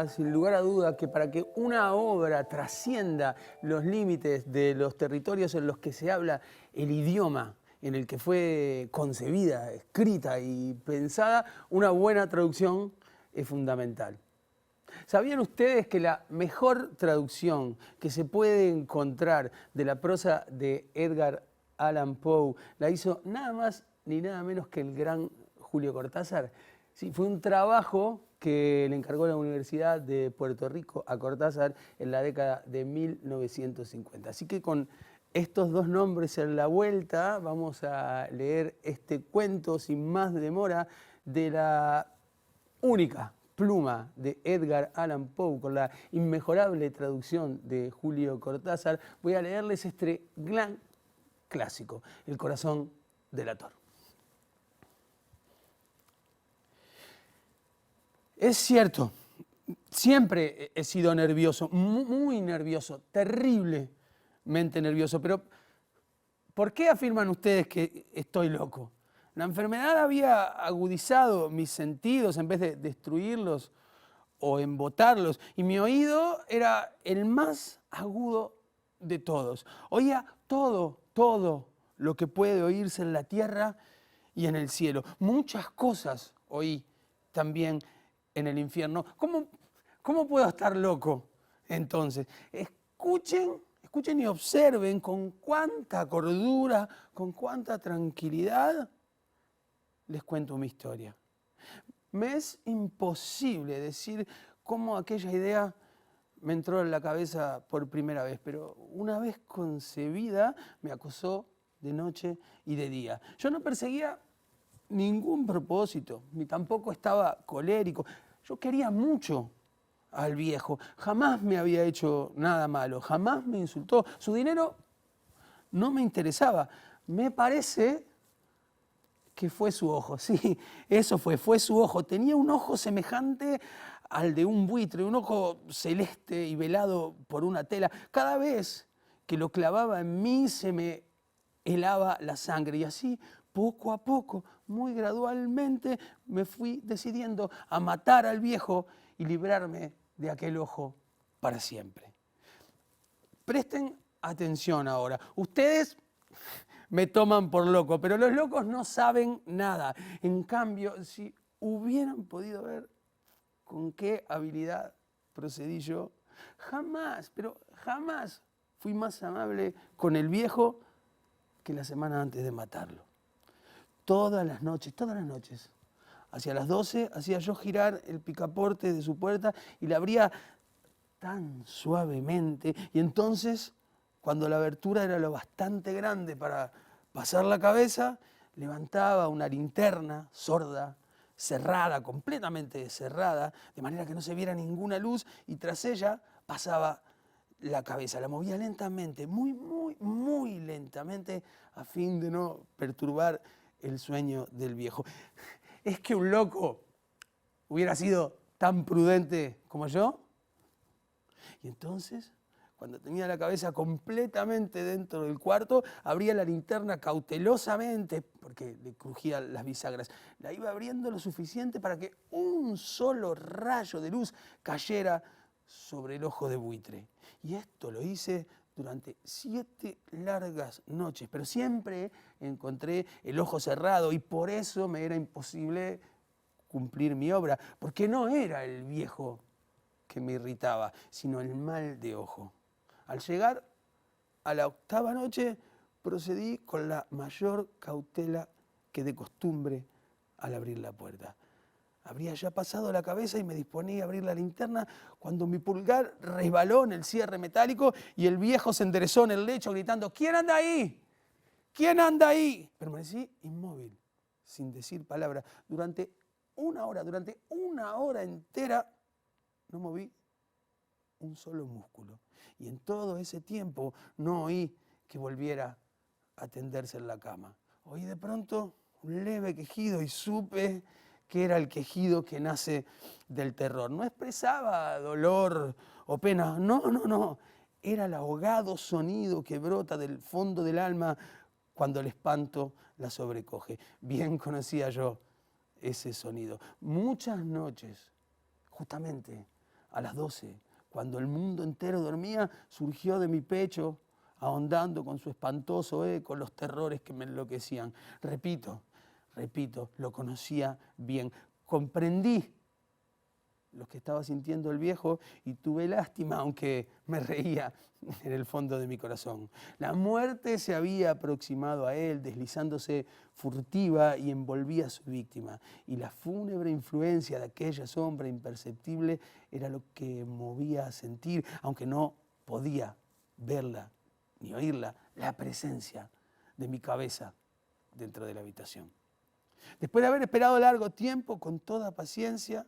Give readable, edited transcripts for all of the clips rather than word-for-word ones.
sin lugar a duda, que para que una obra trascienda los límites de los territorios en los que se habla el idioma en el que fue concebida, escrita y pensada, una buena traducción es fundamental. ¿Sabían ustedes que la mejor traducción que se puede encontrar de la prosa de Edgar Allan Poe la hizo nada más ni nada menos que el gran Julio Cortázar? Sí, fue un trabajo que le encargó la Universidad de Puerto Rico a Cortázar en la década de 1950. Así que con estos dos nombres en la vuelta vamos a leer este cuento sin más demora de la única pluma de Edgar Allan Poe con la inmejorable traducción de Julio Cortázar. Voy a leerles este gran clásico, El corazón delator. Es cierto, siempre he sido nervioso, muy nervioso, terriblemente nervioso, pero ¿por qué afirman ustedes que estoy loco? La enfermedad había agudizado mis sentidos en vez de destruirlos o embotarlos, y mi oído era el más agudo de todos. Oía todo lo que puede oírse en la tierra y en el cielo. Muchas cosas oí también en el infierno. ¿Cómo puedo estar loco entonces? Escuchen y observen con cuánta cordura, con cuánta tranquilidad les cuento mi historia. Me es imposible decir cómo aquella idea me entró en la cabeza por primera vez, pero una vez concebida me acosó de noche y de día. Yo no perseguía ningún propósito, ni tampoco estaba colérico. Yo quería mucho al viejo. Jamás me había hecho nada malo, jamás me insultó. Su dinero no me interesaba. Me parece que fue su ojo, sí, eso fue su ojo. Tenía un ojo semejante al de un buitre, un ojo celeste y velado por una tela. Cada vez que lo clavaba en mí se me helaba la sangre y así, poco a poco, muy gradualmente, me fui decidiendo a matar al viejo y librarme de aquel ojo para siempre. Presten atención ahora. Ustedes me toman por loco, pero los locos no saben nada. En cambio, si hubieran podido ver con qué habilidad procedí yo, jamás, pero jamás fui más amable con el viejo que la semana antes de matarlo. Todas las noches, hacia las 12 hacía yo girar el picaporte de su puerta y la abría tan suavemente, y entonces, cuando la abertura era lo bastante grande para pasar la cabeza, levantaba una linterna sorda, cerrada, completamente cerrada, de manera que no se viera ninguna luz, y tras ella pasaba la cabeza, la movía lentamente, muy lentamente, a fin de no perturbar el sueño del viejo. ¿Es que un loco hubiera sido tan prudente como yo? Y entonces, cuando tenía la cabeza completamente dentro del cuarto, abría la linterna cautelosamente, porque le crujían las bisagras. La iba abriendo lo suficiente para que un solo rayo de luz cayera sobre el ojo de buitre. Y esto lo hice durante 7 largas noches, pero siempre encontré el ojo cerrado y por eso me era imposible cumplir mi obra, porque no era el viejo que me irritaba, sino el mal de ojo. Al llegar a la 8ª noche, procedí con la mayor cautela que de costumbre al abrir la puerta. Habría ya pasado la cabeza y me disponía a abrir la linterna cuando mi pulgar resbaló en el cierre metálico y el viejo se enderezó en el lecho gritando: ¿Quién anda ahí? ¿Quién anda ahí? Permanecí inmóvil, sin decir palabra, durante una hora entera. No moví un solo músculo. Y en todo ese tiempo no oí que volviera a tenderse en la cama. Oí de pronto un leve quejido y supe que era el quejido que nace del terror. No expresaba dolor o pena, no. Era el ahogado sonido que brota del fondo del alma cuando el espanto la sobrecoge. Bien conocía yo ese sonido. Muchas noches, justamente A las 12, cuando el mundo entero dormía, surgió de mi pecho, ahondando con su espantoso eco los terrores que me enloquecían. Repito, lo conocía bien. Comprendí lo que estaba sintiendo el viejo y tuve lástima, aunque me reía en el fondo de mi corazón. La muerte se había aproximado a él, deslizándose furtiva y envolvía a su víctima. Y la fúnebre influencia de aquella sombra imperceptible era lo que movía a sentir, aunque no podía verla ni oírla, la presencia de mi cabeza dentro de la habitación. Después de haber esperado largo tiempo, con toda paciencia,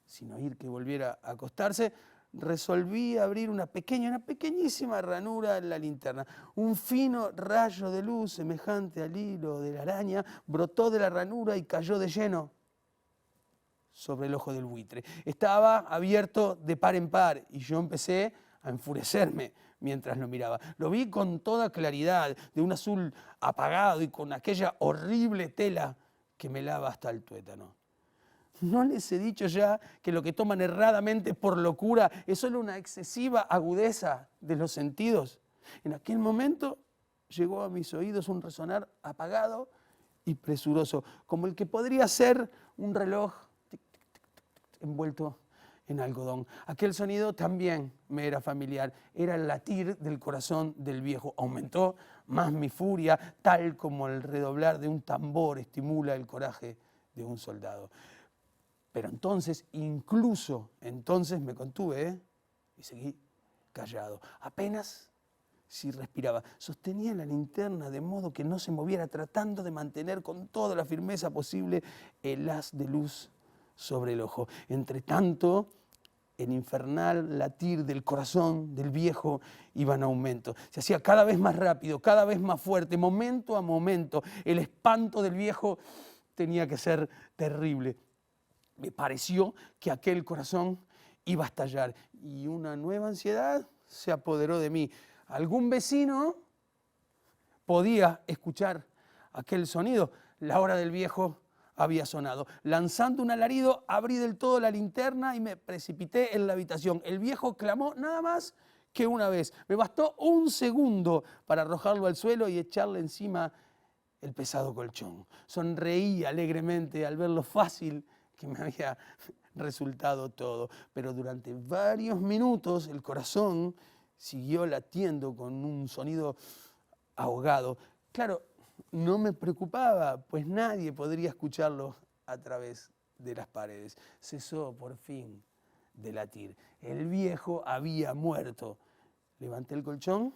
sin oír que volviera a acostarse, resolví abrir una pequeñísima ranura en la linterna. Un fino rayo de luz semejante al hilo de la araña brotó de la ranura y cayó de lleno sobre el ojo del buitre. Estaba abierto de par en par y yo empecé a enfurecerme mientras lo miraba. Lo vi con toda claridad, de un azul apagado y con aquella horrible tela que me lava hasta el tuétano. ¿No les he dicho ya que lo que toman erradamente por locura es solo una excesiva agudeza de los sentidos? En aquel momento llegó a mis oídos un resonar apagado y presuroso, como el que podría ser un reloj tic, tic, tic, tic, tic, envuelto en algodón. Aquel sonido también me era familiar, era el latir del corazón del viejo. Aumentó más mi furia, tal como el redoblar de un tambor estimula el coraje de un soldado. Pero entonces, incluso entonces me contuve y seguí callado. Apenas si respiraba. Sostenía la linterna de modo que no se moviera, tratando de mantener con toda la firmeza posible el haz de luz sobre el ojo. Entre tanto, el infernal latir del corazón del viejo iba en aumento. Se hacía cada vez más rápido, cada vez más fuerte, momento a momento. El espanto del viejo tenía que ser terrible. Me pareció que aquel corazón iba a estallar y una nueva ansiedad se apoderó de mí. Algún vecino podía escuchar aquel sonido. La hora del viejo había sonado. Lanzando un alarido, abrí del todo la linterna y me precipité en la habitación. El viejo clamó nada más que una vez. Me bastó un segundo para arrojarlo al suelo y echarle encima el pesado colchón. Sonreí alegremente al ver lo fácil que me había resultado todo. Pero durante varios minutos el corazón siguió latiendo con un sonido ahogado. Claro, no me preocupaba, pues nadie podría escucharlo a través de las paredes. Cesó por fin de latir. El viejo había muerto. Levanté el colchón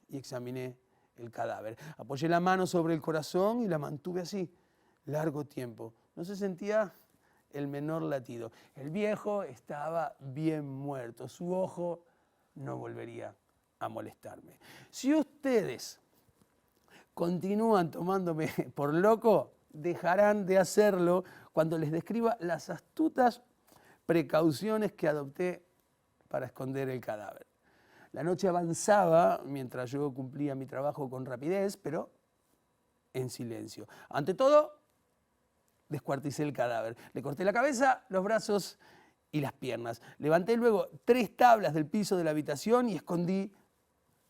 y examiné el cadáver. Apoyé la mano sobre el corazón y la mantuve así largo tiempo. No se sentía el menor latido. El viejo estaba bien muerto. Su ojo no volvería a molestarme. Si ustedes continúan tomándome por loco, dejarán de hacerlo cuando les describa las astutas precauciones que adopté para esconder el cadáver. La noche avanzaba mientras yo cumplía mi trabajo con rapidez, pero en silencio. Ante todo, descuarticé el cadáver. Le corté la cabeza, los brazos y las piernas. Levanté luego 3 tablas del piso de la habitación y escondí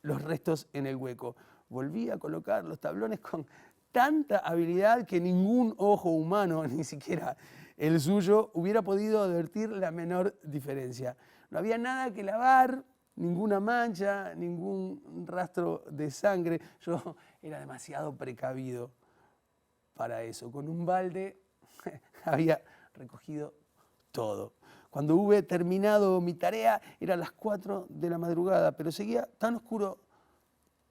los restos en el hueco. Volví a colocar los tablones con tanta habilidad que ningún ojo humano, ni siquiera el suyo, hubiera podido advertir la menor diferencia. No había nada que lavar, ninguna mancha, ningún rastro de sangre. Yo era demasiado precavido para eso. Con un balde había recogido todo. Cuando hube terminado mi tarea, eran las 4 de la madrugada, pero seguía tan oscuro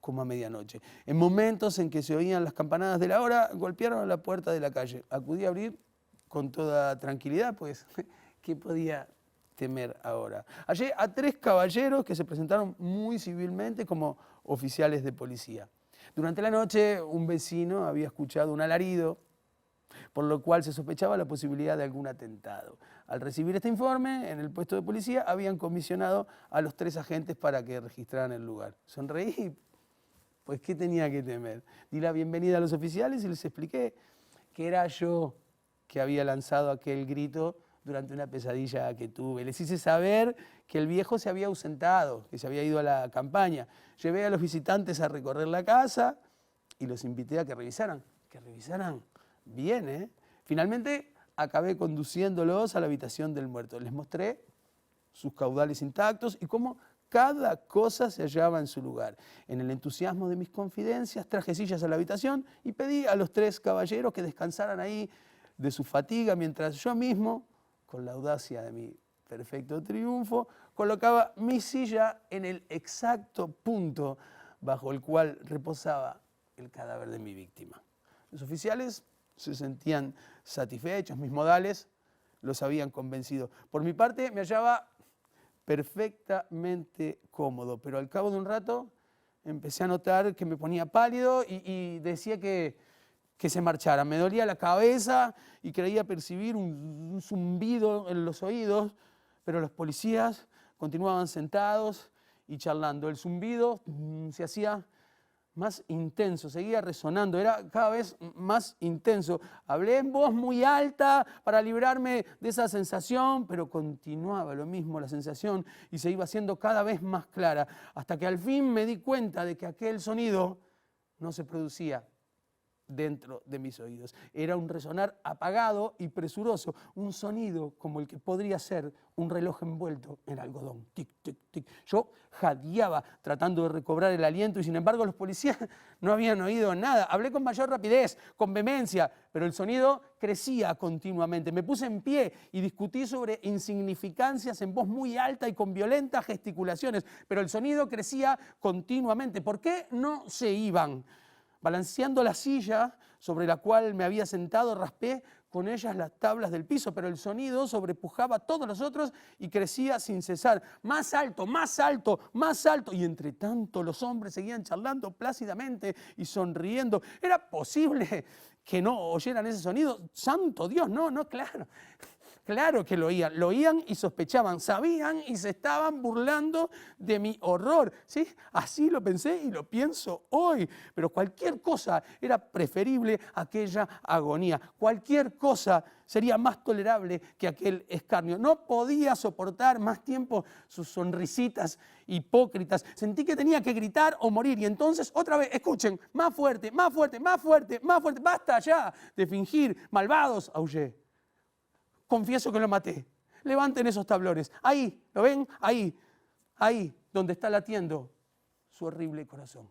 como a medianoche. En momentos en que se oían las campanadas de la hora, golpearon a la puerta de la calle. Acudí a abrir con toda tranquilidad, pues, ¿qué podía temer ahora? Hallé a 3 caballeros que se presentaron muy civilmente como oficiales de policía. Durante la noche, un vecino había escuchado un alarido, por lo cual se sospechaba la posibilidad de algún atentado. Al recibir este informe, en el puesto de policía habían comisionado a los 3 agentes para que registraran el lugar. Sonreí, pues ¿qué tenía que temer? Di la bienvenida a los oficiales y les expliqué que era yo que había lanzado aquel grito durante una pesadilla que tuve. Les hice saber que el viejo se había ausentado, que se había ido a la campaña. Llevé a los visitantes a recorrer la casa y los invité a que revisaran. Que revisaran bien, ¿eh? Finalmente acabé conduciéndolos a la habitación del muerto. Les mostré sus caudales intactos y cómo cada cosa se hallaba en su lugar. En el entusiasmo de mis confidencias, traje sillas a la habitación y pedí a los 3 caballeros que descansaran ahí de su fatiga, mientras yo mismo, con la audacia de mi perfecto triunfo, colocaba mi silla en el exacto punto bajo el cual reposaba el cadáver de mi víctima. Los oficiales se sentían satisfechos, mis modales los habían convencido. Por mi parte, me hallaba perfectamente cómodo, pero al cabo de un rato empecé a notar que me ponía pálido y decía que se marchara. Me dolía la cabeza y creía percibir un zumbido en los oídos, pero los policías continuaban sentados y charlando. El zumbido se hacía más intenso, seguía resonando, era cada vez más intenso. Hablé en voz muy alta para librarme de esa sensación, pero continuaba lo mismo la sensación y se iba haciendo cada vez más clara, hasta que al fin me di cuenta de que aquel sonido no se producía dentro de mis oídos. Era un resonar apagado y presuroso, un sonido como el que podría ser un reloj envuelto en algodón. Tic, tic, tic. Yo jadeaba tratando de recobrar el aliento y sin embargo los policías no habían oído nada. Hablé con mayor rapidez, con vehemencia, pero el sonido crecía continuamente. Me puse en pie y discutí sobre insignificancias en voz muy alta y con violentas gesticulaciones, pero el sonido crecía continuamente. ¿Por qué no se iban? Balanceando la silla sobre la cual me había sentado, raspé con ellas las tablas del piso, pero el sonido sobrepujaba a todos los otros y crecía sin cesar. Más alto, más alto, más alto. Y entre tanto los hombres seguían charlando plácidamente y sonriendo. ¿Era posible que no oyeran ese sonido? ¡Santo Dios! No, claro. Claro que lo oían y sospechaban, sabían y se estaban burlando de mi horror. ¿Sí? Así lo pensé y lo pienso hoy. Pero cualquier cosa era preferible a aquella agonía. Cualquier cosa sería más tolerable que aquel escarnio. No podía soportar más tiempo sus sonrisitas hipócritas. Sentí que tenía que gritar o morir. Y entonces, otra vez, escuchen, más fuerte, más fuerte, más fuerte, más fuerte. Basta ya de fingir, malvados, aullé. Confieso que lo maté. Levanten esos tablones. Ahí, ¿lo ven? Ahí, donde está latiendo su horrible corazón.